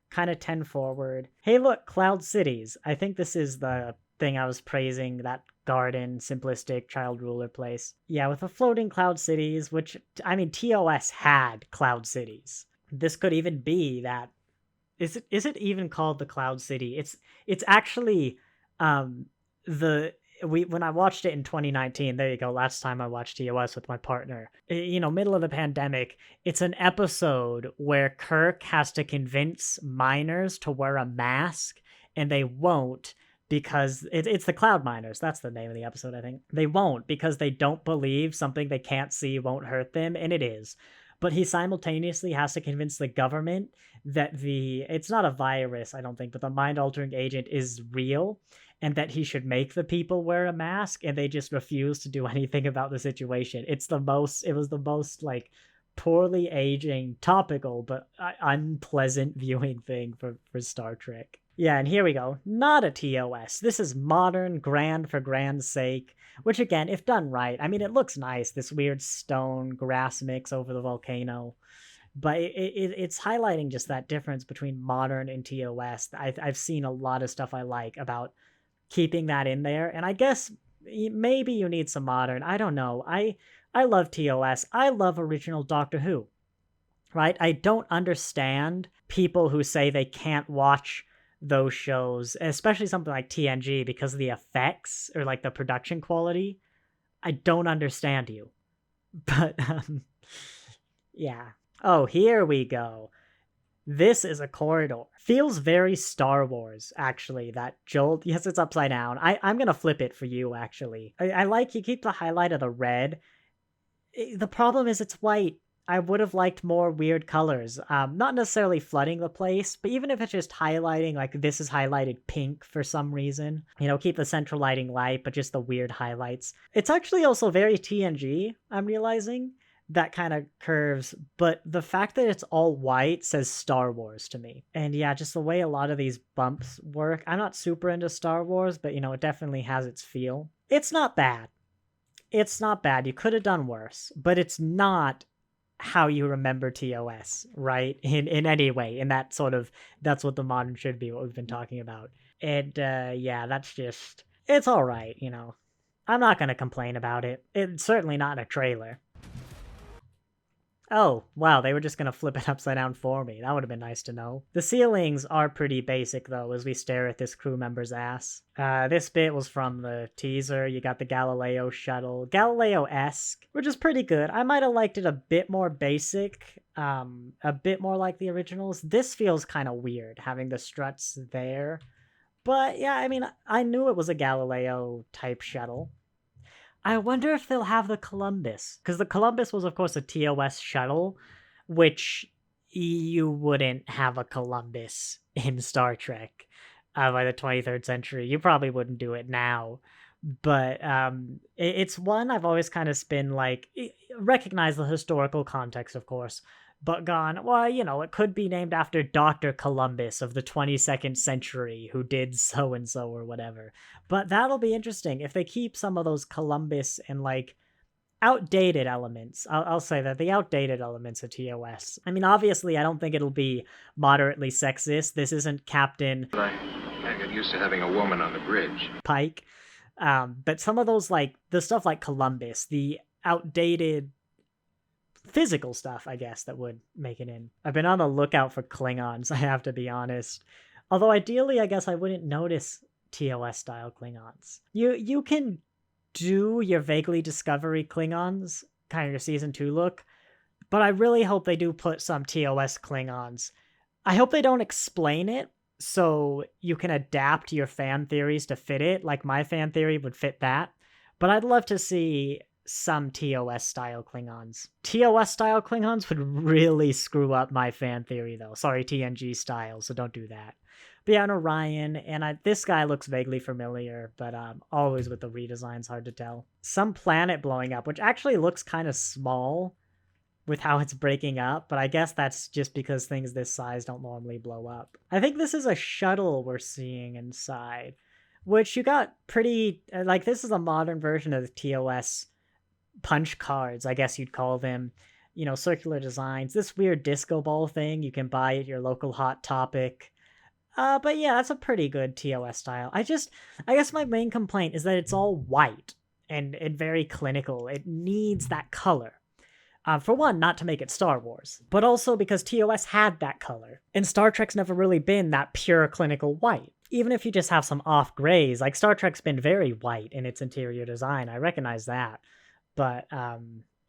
Kind of 10 forward. Hey, look, Cloud Cities. I think this is the thing I was praising, that garden, simplistic child ruler place. Yeah, with the floating Cloud Cities, which, TOS had Cloud Cities. This could even be that. Is it even called the Cloud City? It's actually, when I watched it in 2019, there you go, last time I watched TOS with my partner, middle of the pandemic, it's an episode where Kirk has to convince miners to wear a mask, and they won't because it's the Cloud Miners. That's the name of the episode, I think. They won't because they don't believe something they can't see won't hurt them, and it is. But he simultaneously has to convince the government that it's not a virus, I don't think, but the mind-altering agent is real, and that he should make the people wear a mask, and they just refuse to do anything about the situation. It was the most, like, poorly aging, topical, but unpleasant viewing thing for Star Trek. Yeah, and here we go. Not a TOS. This is modern, grand for grand's sake, which again, if done right, I mean, it looks nice, this weird stone grass mix over the volcano. But it's highlighting just that difference between modern and TOS. I've seen a lot of stuff I like about keeping that in there, and I guess maybe you need some modern. I don't know. I love TOS. I love original Doctor Who, right? I don't understand people who say they can't watch those shows, especially something like TNG, because of the effects or like the production quality. I don't understand you. But yeah. Oh, here we go. This is a corridor. Feels very Star Wars, actually, that jolt. Yes, it's upside down. I'm going to flip it for you, actually. I like you keep the highlight of the red. The problem is it's white. I would have liked more weird colors. Not necessarily flooding the place, but even if it's just highlighting, like this is highlighted pink for some reason. Keep the central lighting light, but just the weird highlights. It's actually also very TNG, I'm realizing. That kind of curves, but the fact that it's all white says Star Wars to me. And yeah, just the way a lot of these bumps work. I'm not super into Star Wars, but it definitely has its feel. It's not bad. It's not bad. You could have done worse, but it's not how you remember TOS, right? In any way. And that's what the modern should be, what we've been talking about. And yeah, it's all right, I'm not going to complain about it. It's certainly not in a trailer. Oh, wow, they were just going to flip it upside down for me. That would have been nice to know. The ceilings are pretty basic, though, as we stare at this crew member's ass. This bit was from the teaser. You got the Galileo shuttle. Galileo-esque, which is pretty good. I might have liked it a bit more basic, a bit more like the originals. This feels kind of weird, having the struts there. But, yeah, I mean, I knew it was a Galileo-type shuttle. I wonder if they'll have the Columbus, because the Columbus was, of course, a TOS shuttle, which you wouldn't have a Columbus in Star Trek by the 23rd century. You probably wouldn't do it now. But it's one I've always kind of been like, recognize the historical context, of course, but gone, well, it could be named after Dr. Columbus of the 22nd century who did so-and-so or whatever. But that'll be interesting if they keep some of those Columbus and, like, outdated elements. I'll say that, the outdated elements of TOS. I mean, obviously, I don't think it'll be moderately sexist. This isn't Captain... I get used to having a woman on the bridge. Pike. But some of those, like, the stuff like Columbus, the outdated... physical stuff, I guess, that would make it in. I've been on the lookout for Klingons, I have to be honest. Although ideally, I guess I wouldn't notice TOS-style Klingons. You can do your vaguely Discovery Klingons, kind of your Season 2 look, but I really hope they do put some TOS Klingons. I hope they don't explain it, so you can adapt your fan theories to fit it, like my fan theory would fit that. But I'd love to see some TOS-style Klingons. TOS-style Klingons would really screw up my fan theory, though. Sorry, TNG style, so don't do that. But yeah, and Orion, and this guy looks vaguely familiar, but always with the redesigns, hard to tell. Some planet blowing up, which actually looks kind of small with how it's breaking up, but I guess that's just because things this size don't normally blow up. I think this is a shuttle we're seeing inside, which you got pretty... like, this is a modern version of the TOS punch cards, I guess you'd call them. Circular designs. This weird disco ball thing you can buy at your local Hot Topic. But yeah, that's a pretty good TOS style. I guess my main complaint is that it's all white and very clinical. It needs that color. For one, not to make it Star Wars, but also because TOS had that color, and Star Trek's never really been that pure clinical white. even if you just have some off grays, like Star Trek's been very white in its interior design. I recognize that. But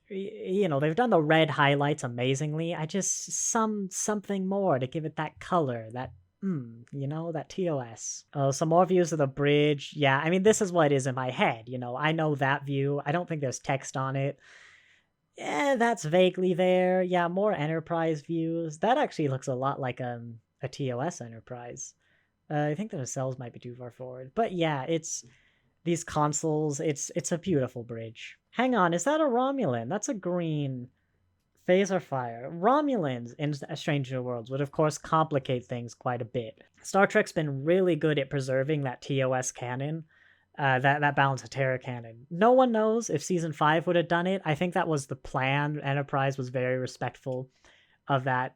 they've done the red highlights amazingly. I just something more to give it that color, that that TOS. Oh, some more views of the bridge. Yeah, I mean, this is what it is in my head. I know that view. I don't think there's text on it. Yeah, that's vaguely there. Yeah, more Enterprise views. That actually looks a lot like a TOS Enterprise. I think the nacelles might be too far forward. But yeah, it's these consoles. It's a beautiful bridge. Hang on, is that a Romulan? That's a green phaser fire. Romulans in Strange New Worlds would, of course, complicate things quite a bit. Star Trek's been really good at preserving that TOS canon, that Balance of Terror canon. No one knows if Season 5 would have done it. I think that was the plan. Enterprise was very respectful of that.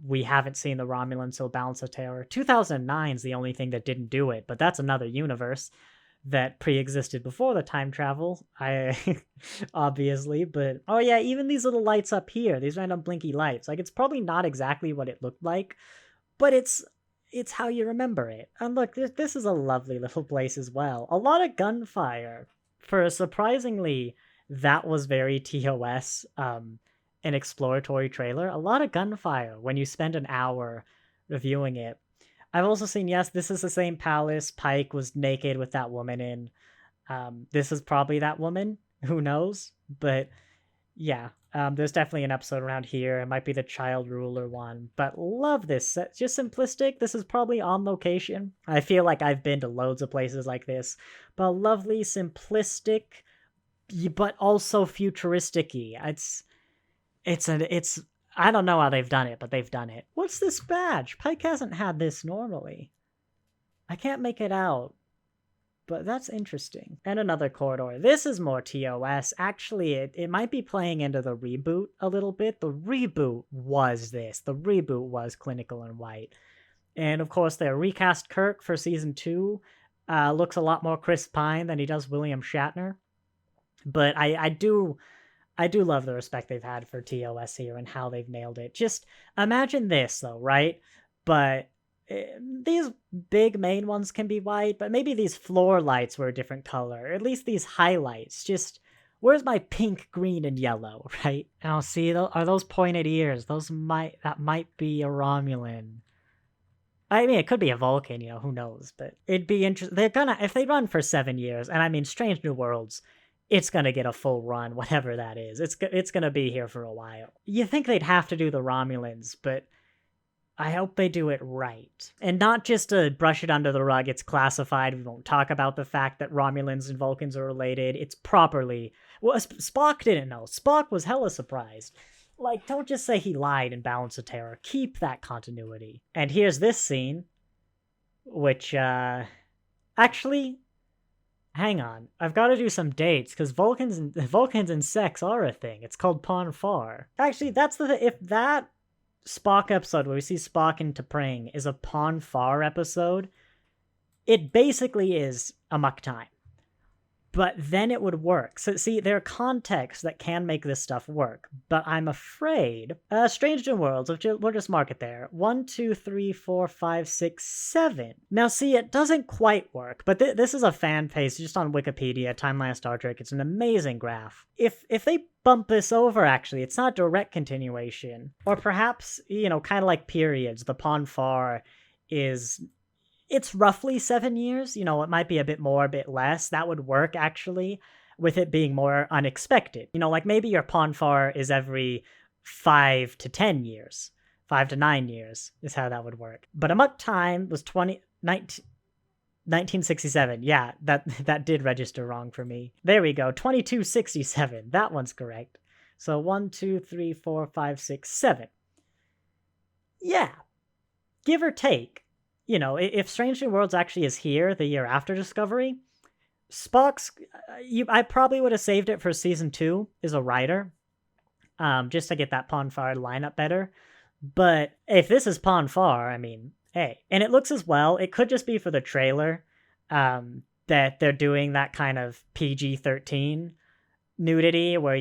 We haven't seen the Romulans till Balance of Terror. 2009 is the only thing that didn't do it, but that's another universe that pre-existed before the time travel, obviously. But oh yeah, even these little lights up here, these random blinky lights, like, it's probably not exactly what it looked like, but it's how you remember it. And look, this is a lovely little place as well. A lot of gunfire for surprisingly that was very TOS, an exploratory trailer. A lot of gunfire when you spend an hour reviewing it. I've also seen, yes, this is the same palace Pike was naked with that woman in. This is probably that woman. Who knows? But yeah, there's definitely an episode around here. It might be the child ruler one. But love this. It's just simplistic. This is probably on location. I feel like I've been to loads of places like this. But lovely, simplistic, but also futuristic-y. It's I don't know how they've done it, but they've done it. What's this badge? Pike hasn't had this normally. I can't make it out, but that's interesting. And another corridor. This is more TOS. Actually, it might be playing into the reboot a little bit. The reboot was this. The reboot was Clinical and White. And of course, their recast Kirk for Season 2 looks a lot more Chris Pine than he does William Shatner. But I do love the respect they've had for TOS here and how they've nailed it. Just imagine this, though, right? But these big main ones can be white, but maybe these floor lights were a different color. Or at least these highlights. Just, where's my pink, green, and yellow, right? Now, see, are those pointed ears? That might be a Romulan. I mean, it could be a Vulcan, who knows? But it'd be interesting. If they run for 7 years, and I mean, Strange New Worlds, it's going to get a full run, whatever that is. It's going to be here for a while. You think they'd have to do the Romulans, but I hope they do it right. And not just to brush it under the rug, it's classified. We won't talk about the fact that Romulans and Vulcans are related. It's properly... Well, Spock didn't know. Spock was hella surprised. Like, don't just say he lied in Balance of Terror. Keep that continuity. And here's this scene, which, actually... Hang on, I've got to do some dates, because Vulcans and sex are a thing. It's called Pon farr. Actually, if that Spock episode where we see Spock in T'Pring is a Pon farr episode, it basically is Amok Time. But then it would work. So see, there are contexts that can make this stuff work. But I'm afraid... Strange New Worlds, we'll just mark it there. 1, 2, 3, 4, 5, 6, 7. Now see, it doesn't quite work. But this is a fan page just on Wikipedia, Timeline of Star Trek. It's an amazing graph. If they bump this over, actually, it's not direct continuation. Or perhaps, kind of like periods. The Pon farr is... It's roughly 7 years. It might be a bit more, a bit less. That would work, actually, with it being more unexpected. Like maybe your Pon farr is every 5 to 10 years. 5 to 9 years is how that would work. But Amok Time was 1967. Yeah, that did register wrong for me. There we go. 2267. That one's correct. So 1, 2, 3, 4, 5, 6, 7. Yeah. Give or take. If Strange New Worlds actually is here the year after Discovery, Spock's... I probably would have saved it for Season 2 as a writer, just to get that Pon farr lineup better. But if this is Pon farr, I mean, hey. And it looks as well, it could just be for the trailer, that they're doing that kind of PG-13 nudity, where,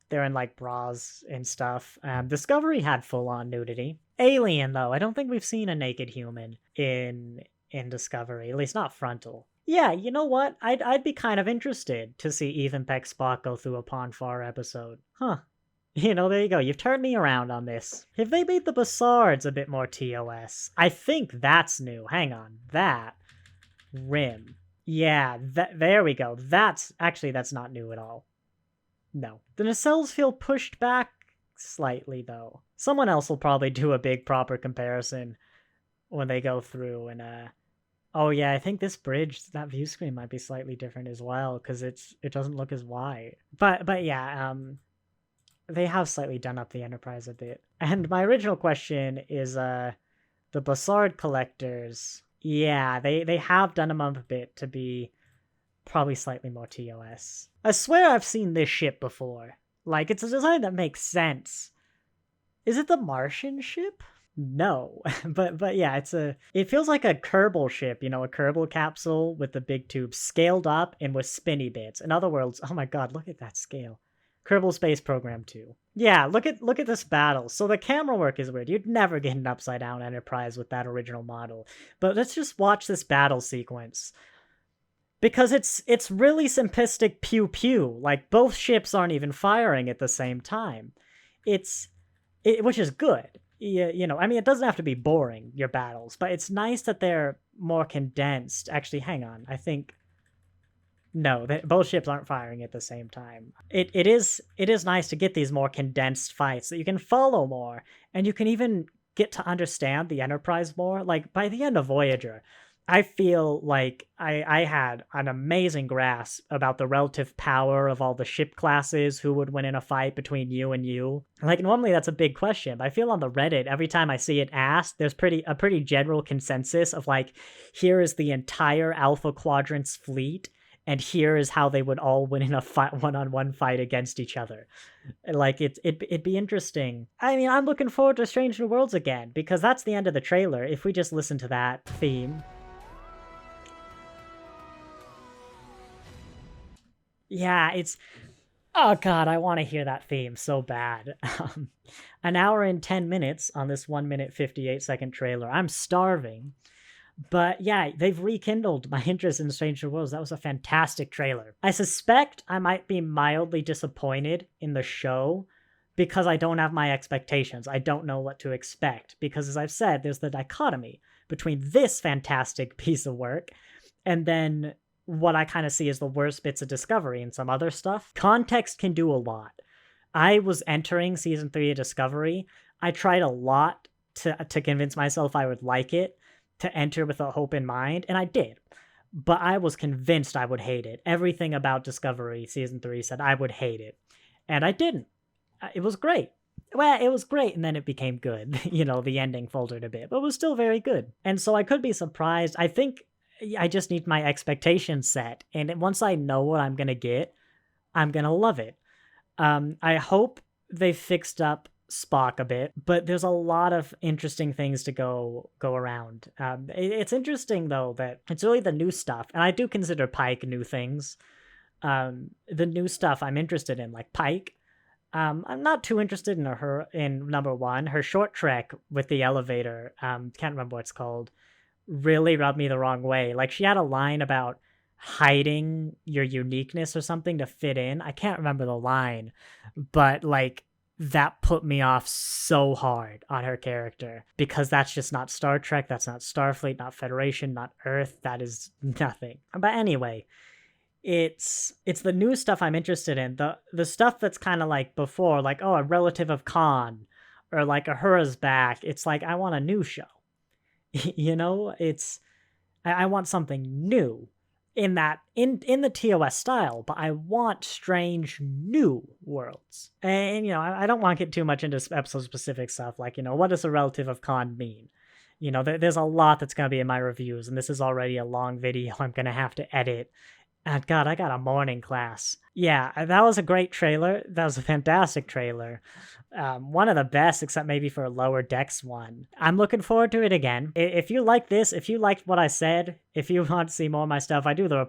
they're in, like, bras and stuff. Discovery had full-on nudity. Alien, though. I don't think we've seen a naked human in in Discovery, at least not frontal. Yeah, you know what? I'd be kind of interested to see Ethan Peck Spock go through a Pon farr episode. Huh. There you go. You've turned me around on this. If they made the Bassards a bit more TOS, I think that's new. Hang on. That. Rim. Yeah, there we go. That's not new at all. No. The nacelles feel pushed back slightly, though. Someone else will probably do a big proper comparison when they go through and, oh yeah, I think this bridge, that view screen might be slightly different as well, because it doesn't look as wide. But yeah, they have slightly done up the Enterprise a bit. And my original question is, the Bassard collectors, yeah, they have done them up a bit to be probably slightly more TOS. I swear I've seen this ship before. Like, it's a design that makes sense. Is it the Martian ship? No, but yeah, it feels like a Kerbal ship, a Kerbal capsule with the big tube scaled up and with spinny bits. In other words, oh my god, look at that scale. Kerbal Space Program 2. Yeah, look at this battle. So the camera work is weird. You'd never get an upside down Enterprise with that original model. But let's just watch this battle sequence. Because it's really simplistic pew pew. Like, both ships aren't even firing at the same time. Which is good. It doesn't have to be boring, your battles, but it's nice that they're more condensed. Actually, hang on. I think... No, both ships aren't firing at the same time. It is nice to get these more condensed fights that you can follow more, and you can even get to understand the Enterprise more. Like, by the end of Voyager, I feel like I had an amazing grasp about the relative power of all the ship classes, who would win in a fight between you and you. Like, normally that's a big question, but I feel on the Reddit, every time I see it asked, there's a pretty general consensus of like, here is the entire Alpha Quadrant's fleet, and here is how they would all win in a one-on-one fight against each other. Like, it'd be interesting. I mean, I'm looking forward to Strange New Worlds again, because that's the end of the trailer. If we just listen to that theme... Yeah, it's... Oh god, I want to hear that theme so bad. An hour and 10 minutes on this 1 minute 58 second trailer. I'm starving. But yeah, they've rekindled my interest in Strange New Worlds. That was a fantastic trailer. I suspect I might be mildly disappointed in the show because I don't have my expectations. I don't know what to expect. Because as I've said, there's the dichotomy between this fantastic piece of work and then what I kind of see as the worst bits of Discovery and some other stuff. Context can do a lot. I was entering season 3 of Discovery. I tried a lot to convince myself I would like it, to enter with a hope in mind, and I did. But I was convinced I would hate it. Everything about Discovery season 3 said I would hate it. And I didn't. It was great. Well, it was great, and then it became good. The ending faltered a bit, but it was still very good. And so I could be surprised. I think I just need my expectations set, and once I know what I'm gonna get, I'm gonna love it. I hope they fixed up Spock a bit, but there's a lot of interesting things to go around. It's interesting though that it's really the new stuff, and I do consider Pike new things. The new stuff I'm interested in, like Pike. I'm not too interested in number 1. Her short trek with the elevator, can't remember what it's called, really rubbed me the wrong way. Like, she had a line about hiding your uniqueness or something to fit in. I can't remember the line, but like, that put me off so hard on her character, because that's just not Star Trek, that's not Starfleet, not Federation, not Earth, that is nothing. But anyway, it's the new stuff I'm interested in. The stuff that's kind of like before, like, oh, a relative of Khan, or like Uhura's back. It's like, I want a new show. I want something new in the TOS style, but I want strange new worlds. And I don't want to get too much into episode specific stuff, like, what does a relative of Khan mean? There's a lot that's going to be in my reviews, and this is already a long video I'm going to have to edit. And God, I got a morning class. Yeah, that was a great trailer. That was a fantastic trailer. One of the best, except maybe for a Lower Decks one. I'm looking forward to it again. If you like this, if you liked what I said, if you want to see more of my stuff, I do the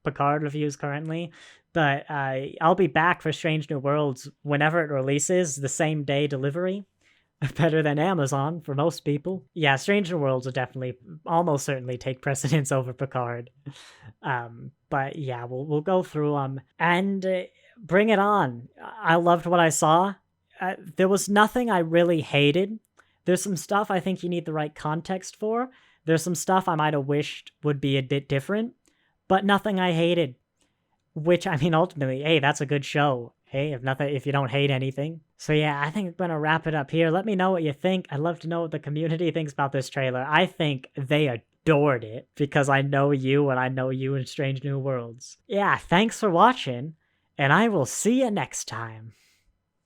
Picard reviews currently. But I'll be back for Strange New Worlds whenever it releases, the same day delivery. better than Amazon for most people. Yeah, Strange New Worlds will definitely, almost certainly take precedence over Picard. But yeah, we'll go through them and bring it on. I loved what I saw. There was nothing I really hated. There's some stuff I think you need the right context for. There's some stuff I might have wished would be a bit different, but nothing I hated. Which, I mean, ultimately, hey, that's a good show. Hey, if you don't hate anything. So yeah, I think I'm gonna wrap it up here. Let me know what you think. I'd love to know what the community thinks about this trailer. I think they adored it because I know you and I know you in Strange New Worlds. Yeah, thanks for watching, and I will see you next time.